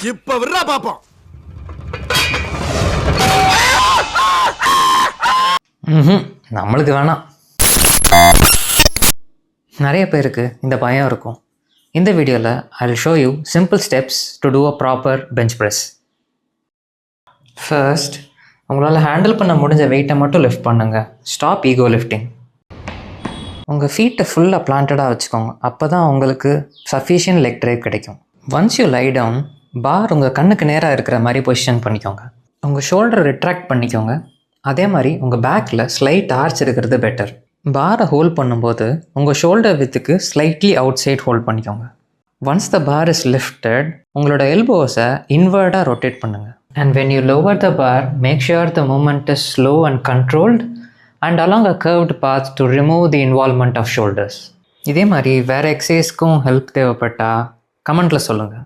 இப்ப விடுறா பாப்போம். நம்மளுக்கு வேணாம். நிறைய பேருக்கு இந்த பயம் இருக்கும். இந்த வீடியோவில் I will show you simple steps to do a proper bench press. First, உங்களால் ஹேண்டில் பண்ண முடிஞ்ச வெயிட்டை மட்டும் லிஃப்ட் பண்ணுங்கள். Stop ego lifting. உங்கள் ஃபீட்டை ஃபுல்லாக பிளான்டடாக வச்சுக்கோங்க. அப்போ தான் உங்களுக்கு சஃபிஷியன்ட் லெக் ட்ரைவ் கிடைக்கும். Once you lie down, bar உங்கள் கண்ணுக்கு நேராக இருக்கிற மாதிரி பொசிஷன் பண்ணிக்கோங்க. உங்கள் ஷோல்டரை ரிட்ராக்ட் பண்ணிக்கோங்க. அதே மாதிரி உங்கள் பேக்கில் ஸ்லைட் ஆர்ச் இருக்கிறது பெட்டர். பாரை ஹோல்ட் பண்ணும்போது உங்கள் ஷோல்டர் வித்துக்கு ஸ்லைட்லி அவுட் சைட் ஹோல்ட் பண்ணிக்கோங்க. Once the bar is lifted, உங்களோட எல்போஸை இன்வர்டாக ரொட்டேட் பண்ணுங்கள். And when you lower the bar, make sure the movement is slow and controlled and along a curved path to remove the involvement of shoulders. இதே மாதிரி வேறு எக்ஸசைஸ்க்கும் help தேவைப்பட்டால் கமெண்ட்டில் சொல்லுங்கள்.